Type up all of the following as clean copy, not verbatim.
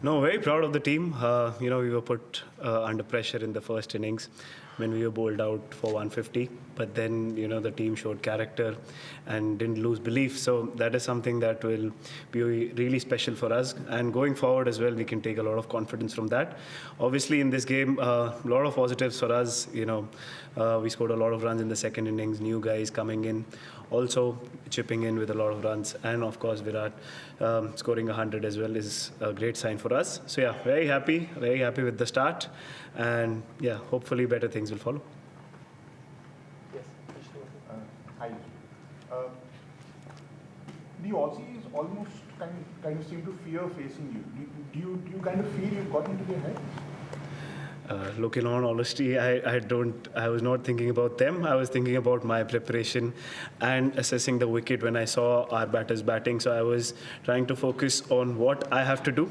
No, very proud of the team. We were put under pressure in the first innings when we were bowled out for 150. But then, the team showed character and didn't lose belief. So that is something that will be really special for us. And going forward as well, we can take a lot of confidence from that. Obviously, in this game, a lot of positives for us. We scored a lot of runs in the second innings, new guys coming in, also chipping in with a lot of runs. And of course, Virat scoring 100 as well is a great sign for us. So yeah, very happy with the start. And yeah, hopefully better things will follow. Yes, hi. The Aussies almost kind of seem to fear facing you. Do you kind of feel you've got into their head? Look, in all honesty, I was not thinking about them. I was thinking about my preparation and assessing the wicket when I saw our batters batting. So I was trying to focus on what I have to do.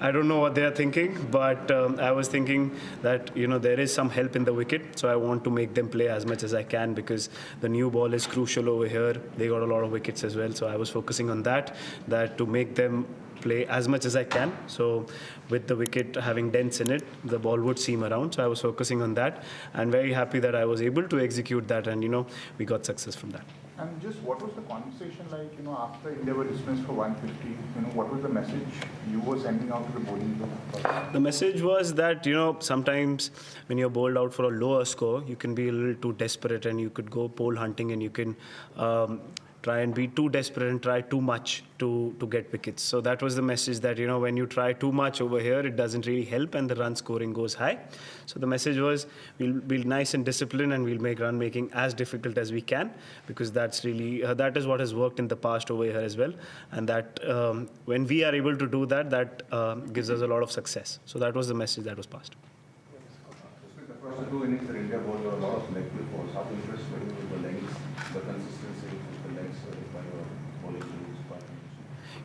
I don't know what they are thinking, but I was thinking that, there is some help in the wicket. So I want to make them play as much as I can because the new ball is crucial over here. They got a lot of wickets as well. So I was focusing on that to make them play as much as I can. So with the wicket having dents in it, the ball would seam around. So I was focusing on that and very happy that I was able to execute that and, we got success from that. And just what was the conversation like, after India were dismissed for 150? What was the message you were sending out to the bowling team? The message was that, sometimes when you're bowled out for a lower score, you can be a little too desperate and you could go pole hunting and you can try and be too desperate and try too much to get wickets. So that was the message that, when you try too much over here, it doesn't really help and the run scoring goes high. So the message was we'll be nice and disciplined and we'll make run making as difficult as we can because that's really, that is what has worked in the past over here as well. And that when we are able to do that, that gives us a lot of success. So that was the message that was passed. Across the two innings, India bowled a lot of leg balls. How impressed were you with the length, the consistency with the legs by your bowling?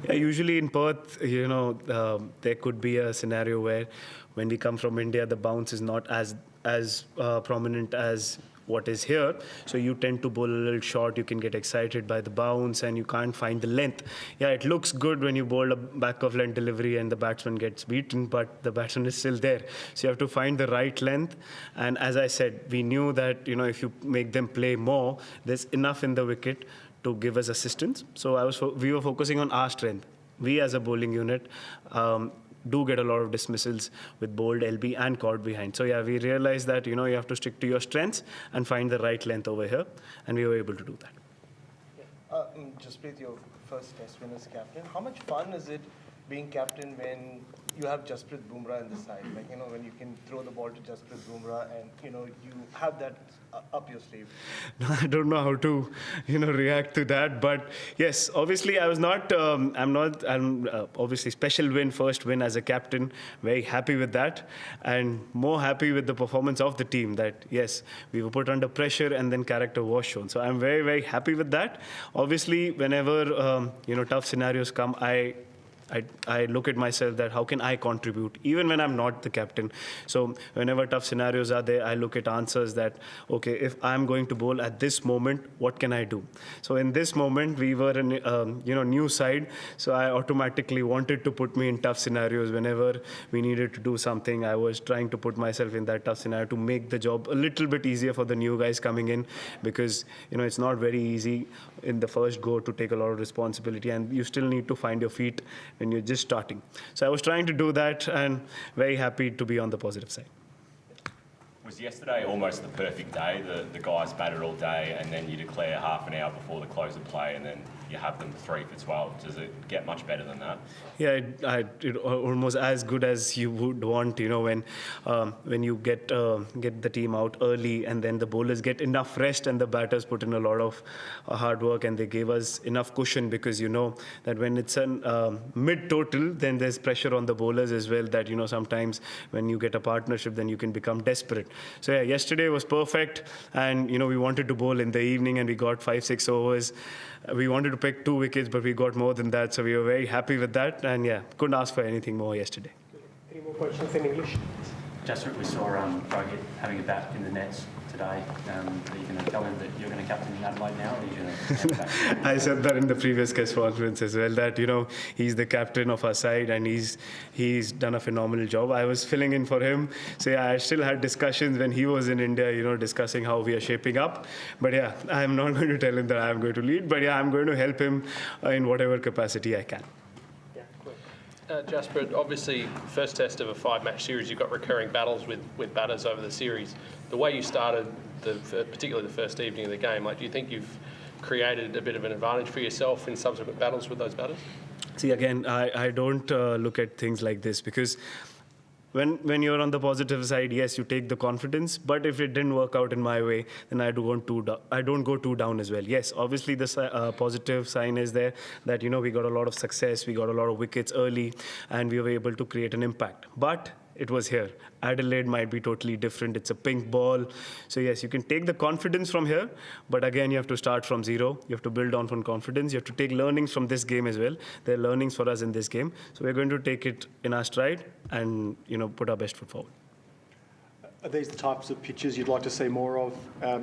Yeah, usually in Perth, there could be a scenario where when we come from India, the bounce is not as prominent as what is here. So you tend to bowl a little short, you can get excited by the bounce and you can't find the length. Yeah, it looks good when you bowl a back of length delivery and the batsman gets beaten, but the batsman is still there. So you have to find the right length. And as I said, we knew that, if you make them play more, there's enough in the wicket to give us assistance. So we were focusing on our strength. We as a bowling unit do get a lot of dismissals with bowled LB and caught behind. So yeah, we realized that, you have to stick to your strengths and find the right length over here. And we were able to do that. Yeah. Jasprit, your first test win as captain. How much fun is it being captain when you have Jasprit Bumrah in the side? Like, when you can throw the ball to Jasprit Bumrah and, you have that up your sleeve. I don't know how to, react to that. But yes, obviously I'm obviously special win, first win as a captain. Very happy with that. And more happy with the performance of the team that, yes, we were put under pressure and then character was shown. So I'm very, very happy with that. Obviously, whenever, tough scenarios come, I look at myself that how can I contribute, even when I'm not the captain. So whenever tough scenarios are there, I look at answers that, okay, if I'm going to bowl at this moment, what can I do? So in this moment, we were in, new side. So I automatically wanted to put me in tough scenarios. Whenever we needed to do something, I was trying to put myself in that tough scenario to make the job a little bit easier for the new guys coming in because, it's not very easy in the first go to take a lot of responsibility and you still need to find your feet when you're just starting. So I was trying to do that and very happy to be on the positive side. Was yesterday almost the perfect day? The guys batted all day and then you declare half an hour before the close of play and then you have them 3 for 12. Does it get much better than that? Yeah, it almost as good as you would want, when you get the team out early and then the bowlers get enough rest and the batters put in a lot of hard work and they gave us enough cushion because that when it's a mid-total, then there's pressure on the bowlers as well that, sometimes when you get a partnership, then you can become desperate. So yeah, yesterday was perfect and, we wanted to bowl in the evening and we got 5-6 overs. We wanted to pick 2 wickets, but we got more than that. So we were very happy with that. And yeah, couldn't ask for anything more yesterday. 3 more questions in English. Jasprit, we saw Rohit having a bat in the nets today. Are you going to tell him that you're going to captain in Adelaide now, or are you going to hand it back? I said that in the previous guest conference as well, that, he's the captain of our side and he's done a phenomenal job. I was filling in for him. So, yeah, I still had discussions when he was in India, discussing how we are shaping up. But, yeah, I'm not going to tell him that I'm going to lead. But, yeah, I'm going to help him in whatever capacity I can. Jasprit, obviously, first test of a 5-match series, you've got recurring battles with batters over the series. The way you started, particularly the first evening of the game, do you think you've created a bit of an advantage for yourself in subsequent battles with those batters? See, again, I don't look at things like this because when you're on the positive side, yes, you take the confidence. But if it didn't work out in my way, then I don't go too down as well. Yes, obviously the positive sign is there that we got a lot of success, we got a lot of wickets early, and we were able to create an impact. But it was here. Adelaide might be totally different. It's a pink ball. So, yes, you can take the confidence from here. But, again, you have to start from zero. You have to build on from confidence. You have to take learnings from this game as well. There are learnings for us in this game. So, we're going to take it in our stride and, put our best foot forward. Are these the types of pitches you'd like to see more of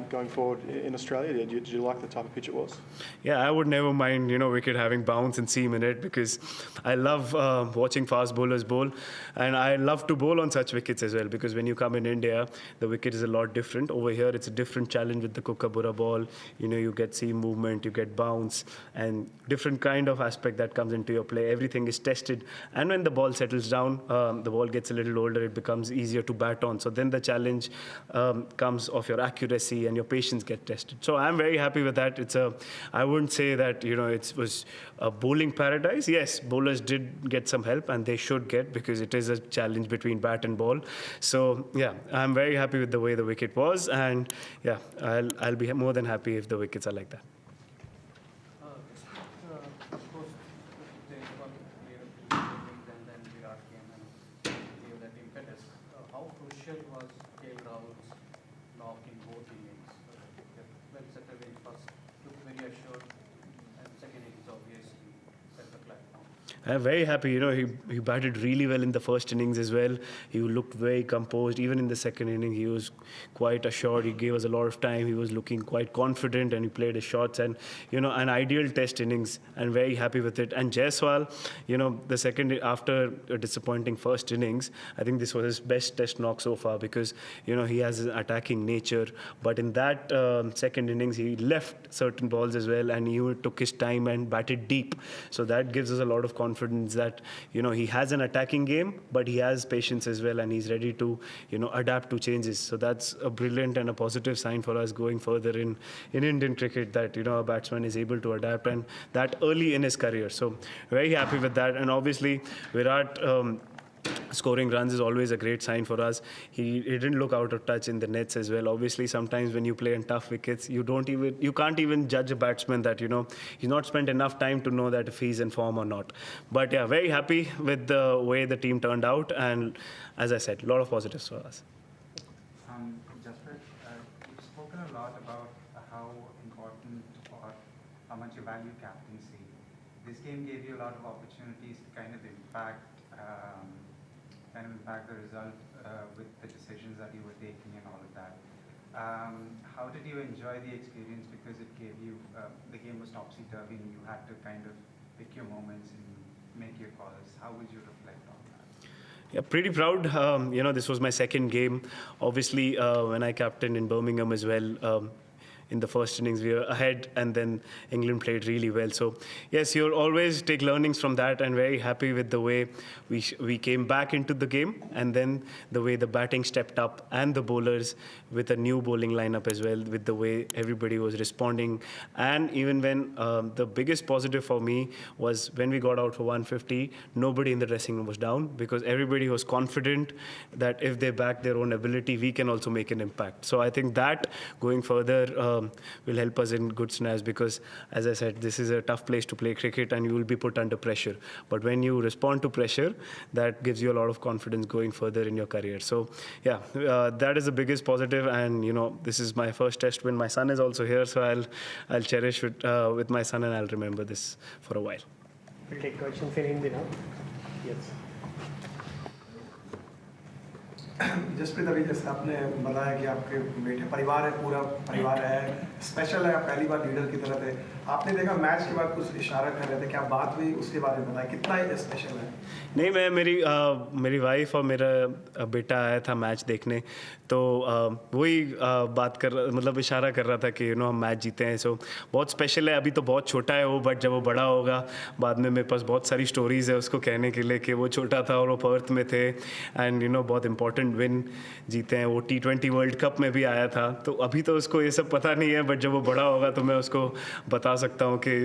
going forward in Australia? Did you like the type of pitch it was? Yeah, I would never mind, wicket having bounce and seam in it because I love watching fast bowlers bowl, and I love to bowl on such wickets as well because when you come in India, the wicket is a lot different. Over here, it's a different challenge with the Kookaburra ball. You get seam movement, you get bounce, and different kind of aspect that comes into your play. Everything is tested, and when the ball settles down, the ball gets a little older, it becomes easier to bat on. So then the challenge comes of your accuracy and your patience get tested. So I'm very happy with that. I wouldn't say that it was a bowling paradise. Yes, bowlers did get some help, and they should get because it is a challenge between bat and ball. So yeah, I'm very happy with the way the wicket was, and yeah, I'll be more than happy if the wickets are like that. Of course, there is one clear and then Virat came and gave that impetus. How crucial was Rahul's knock in both innings? Well settled in first, looked very assured, and second innings obviously set the platform. I'm very happy. He batted really well in the first innings as well. He looked very composed. Even in the second inning, he was quite assured. He gave us a lot of time. He was looking quite confident, and he played his shots. And an ideal test innings, and very happy with it. And Jaiswal, the second after a disappointing first innings, I think this was his best test knock so far because he has an attacking nature. But in that second innings, he left certain balls as well, and he took his time and batted deep. So that gives us a lot of confidence that he has an attacking game, but he has patience as well, and he's ready to adapt to changes. So that's a brilliant and a positive sign for us going further in Indian cricket, that a batsman is able to adapt, and that early in his career. So very happy with that. And obviously Virat scoring runs is always a great sign for us. He didn't look out of touch in the nets as well. Obviously, sometimes when you play in tough wickets, you can't even judge a batsman that he's not spent enough time to know that if he's in form or not. But yeah, very happy with the way the team turned out, and as I said, a lot of positives for us. Jasprit, you've spoken a lot about how important or how much you value captaincy. This game gave you a lot of opportunities to kind of impact the result with the decisions that you were taking and all of that. How did you enjoy the experience? Because it gave you, the game was topsy-turvy and you had to kind of pick your moments and make your calls. How would you reflect on that? Yeah, pretty proud. This was my second game. Obviously, when I captained in Birmingham as well, in the first innings, we were ahead, and then England played really well. So, yes, you'll always take learnings from that, and very happy with the way we came back into the game, and then the way the batting stepped up, and the bowlers with a new bowling lineup as well, with the way everybody was responding. And even when the biggest positive for me was when we got out for 150, nobody in the dressing room was down, because everybody was confident that if they back their own ability, we can also make an impact. So I think that going further will help us in good snares, because as I said, this is a tough place to play cricket and you will be put under pressure. But when you respond to pressure, that gives you a lot of confidence going further in your career. So yeah, that is the biggest positive. And this is my first test win. My son is also here, so I'll cherish it with my son, and I'll remember this for a while. We'll take questions in Hindi now. Yes. Jasprit, अभी जैसे आपने बताया कि आपके बेटे परिवार है, पूरा परिवार है, स्पेशल है, आप पहली बार लीडर की तरह थे। आपने देखा मैच के बाद कुछ इशारा कर रहे थे, क्या बात हुई उसके बारे में बताया, कितना स्पेशल है? नहीं, मैं मेरी वाइफ और मेरा बेटा आया था मैच देखने, तो वही बात कर मतलब इशारा कर रहा था कि हम मैच जीते हैं, सो बहुत स्पेशल है। अभी तो बहुत छोटा है वो, बट जब वो बड़ा होगा बाद में मेरे पास बहुत सारी स्टोरीज़ है उसको कहने के लिए कि वो छोटा था और वो पर्थ में थे एंड बहुत इंपॉर्टेंट विन जीते हैं। वो T20 वर्ल्ड कप में भी आया था, तो अभी तो उसको ये सब पता नहीं है, बट जब वो बड़ा होगा तो मैं उसको बता सकता हूँ कि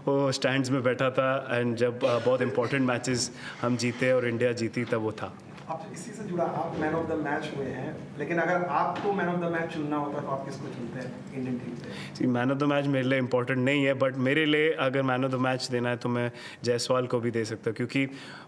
वो स्टैंड्स में बैठा था एंड जब बहुत इंपॉर्टेंट मैचेस हम जीते और इंडिया जीती तब वो था। आप इसी से जुड़ा, आप मैन ऑफ द मैच हुए हैं, लेकिन अगर आपको मैन ऑफ द मैच चुनना होता तो आप किसको चुनते हैं इंडियन टीम से? मैन ऑफ द मैच मेरे लिए इंपॉर्टेंट नहीं है, बट मेरे लिए अगर मैन ऑफ द मैच देना है तो मैं जायसवाल को भी दे सकता हूँ, क्योंकि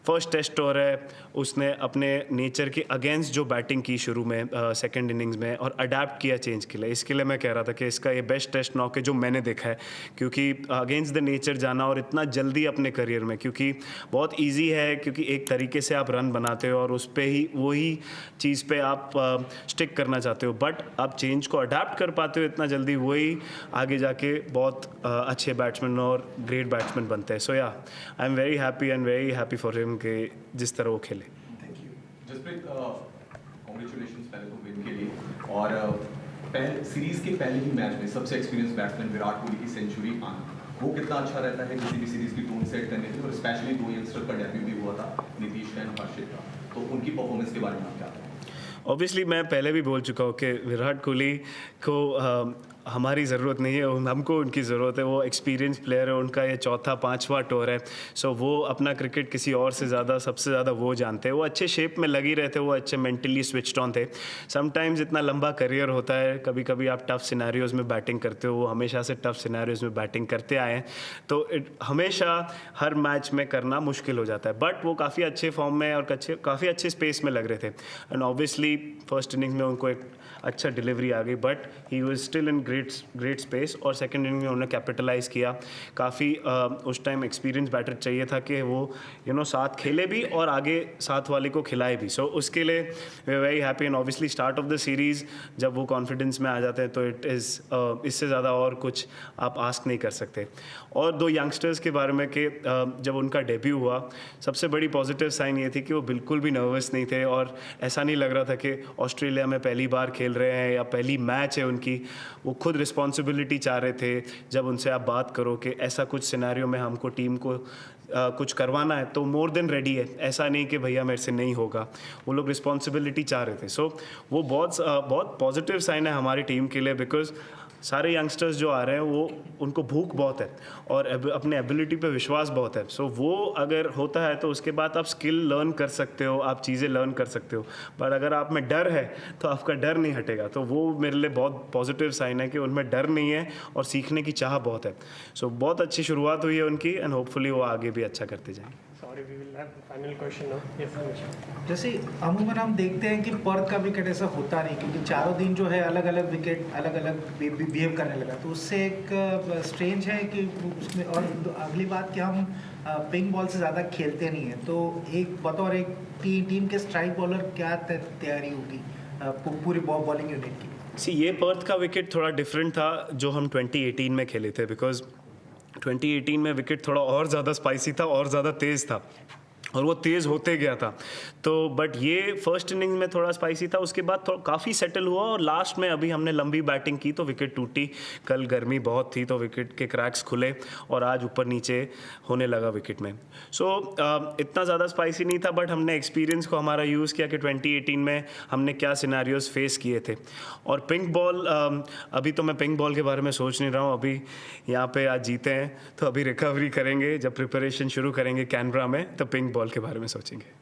फर्स्ट टेस्ट और है, उसने अपने नेचर के अगेंस्ट जो बैटिंग की शुरू में सेकेंड इनिंग्स में और अडेप्ट किया चेंज के लिए। इसके लिए मैं कह रहा था कि इसका ये बेस्ट टेस्ट नॉक है जो मैंने देखा है, क्योंकि अगेंस्ट द नेचर जाना और इतना जल्दी अपने करियर में, क्योंकि बहुत ईजी है, क्योंकि एक तरीके से आप रन बनाते हो और उस पर ही वही चीज़ पे आप स्टिक करना चाहते हो, बट आप चेंज को अडेप्ट कर पाते हो इतना जल्दी, वही आगे जाके बहुत अच्छे बैट्समैन और ग्रेट बैट्समैन बनते हैं। सो या, I am very happy and very happy for him कि जिस तरह वो खेले। जसप्रीत, कांग्रेचुलेशंस पहले तो विन के लिए, और सीरीज के पहले ही मैच में सबसे एक्सपीरियंस बैट्समैन विराट कोहली की सेंचुरी आना, वो कितना अच्छा रहता है किसी भी सीरीज की टोन सेट करने में, और स्पेशली दो यंगस्टर का डेब्यू भी हुआ था, नीतीश एंड हर्षित का, तो उनकी परफॉर्मेंस के बारे में आप क्या कहें? ऑब्वियसली मैं पहले भी बोल चुका हूँ कि विराट कोहली को हमारी ज़रूरत नहीं है, हमको उनकी ज़रूरत है। वो एक्सपीरियंस प्लेयर है, उनका ये चौथा 5वां टूर है, सो वो अपना क्रिकेट किसी और से ज़्यादा, सबसे ज़्यादा वो जानते हैं। वो अच्छे शेप में लगी रहे थे, वो अच्छे मेंटली स्विच्ड ऑन थे। समटाइम्स इतना लंबा करियर होता है, कभी कभी आप टफ सिनेरियोज़ में बैटिंग करते हो, वो हमेशा से टफ सिनेरियोज़ में बैटिंग करते आए हैं, तो हमेशा हर मैच में करना मुश्किल हो जाता है, बट वो काफ़ी अच्छे फॉर्म में और काफ़ी अच्छे स्पेस में लग रहे थे। एंड ऑब्वियसली फर्स्ट इनिंग्स में उनको एक अच्छा डिलीवरी आ गई, but he was still in great space, और सेकंड इनिंग में उन्होंने कैपिटलाइज किया। काफ़ी उस टाइम एक्सपीरियंस बैटर चाहिए था कि वो साथ खेले भी और आगे साथ वाले को खिलाए भी, सो उसके लिए we are very happy. And obviously start of the series जब वो कॉन्फिडेंस में आ जाते हैं तो इट इज़ इससे ज़्यादा और कुछ आप आस्क नहीं कर सकते। और दो यंगस्टर्स के बारे में कि जब उनका डेब्यू हुआ, सबसे बड़ी पॉजिटिव साइन ये थी कि वो बिल्कुल भी नर्वस नहीं थे, और ऐसा नहीं लग रहा था कि ऑस्ट्रेलिया में पहली बार खेल रहे हैं या पहली मैच है उनकी। वो खुद रिस्पॉन्सिबिलिटी चाह रहे थे। जब उनसे आप बात करो कि ऐसा कुछ सिनेरियो में हमको टीम को कुछ करवाना है, तो मोर देन रेडी है, ऐसा नहीं कि भैया मेरे से नहीं होगा। वो लोग रिस्पॉन्सिबिलिटी चाह रहे थे, सो वो बहुत पॉजिटिव साइन है हमारी टीम के लिए, बिकॉज सारे यंगस्टर्स जो आ रहे हैं वो उनको भूख बहुत है और अपने एबिलिटी पे विश्वास बहुत है। सो वो अगर होता है तो उसके बाद आप स्किल लर्न कर सकते हो, आप चीज़ें लर्न कर सकते हो, पर अगर आप में डर है तो आपका डर नहीं हटेगा। तो वो मेरे लिए बहुत पॉजिटिव साइन है कि उनमें डर नहीं है और सीखने की चाह बहुत है। सो बहुत अच्छी शुरुआत हुई है उनकी, एंड होपफुली वो आगे भी अच्छा करते जाएंगे। फाइनल क्वेश्चन ना, जैसे अमूमन हम देखते हैं कि पर्थ का विकेट ऐसा होता नहीं, क्योंकि चारों दिन जो है अलग अलग विकेट अलग अलग बिहेव करने लगा, तो उससे एक स्ट्रेंज है कि उसमें। और अगली बात कि हम पिंक बॉल से ज़्यादा खेलते नहीं हैं, तो एक बतौर एक टीम के स्ट्राइक बॉलर क्या तैयारी होगी पूरी बॉलिंग यूनिट की? ये पर्थ का विकेट थोड़ा डिफरेंट था जो हम 2018 में खेले थे, बिकॉज 2018 में विकेट थोड़ा और ज़्यादा स्पाइसी था और ज़्यादा तेज़ था, और वो तेज़ होते गया था। तो बट ये फर्स्ट इनिंग में थोड़ा स्पाइसी था, उसके बाद काफ़ी सेटल हुआ, और लास्ट में अभी हमने लंबी बैटिंग की तो विकेट टूटी। कल गर्मी बहुत थी तो विकेट के क्रैक्स खुले, और आज ऊपर नीचे होने लगा विकेट में। सो इतना ज़्यादा स्पाइसी नहीं था, बट हमने एक्सपीरियंस को हमारा यूज़ किया कि 2018 में हमने क्या सिनेरियोज फेस किए थे। और पिंक बॉल, अभी तो मैं पिंक बॉल के बारे में सोच नहीं रहा हूँ, अभी यहाँ पे आज जीते हैं तो अभी रिकवरी करेंगे, जब प्रिपरेशन शुरू करेंगे कैनबरा में तो पिंक बॉल के बारे में सोचेंगे।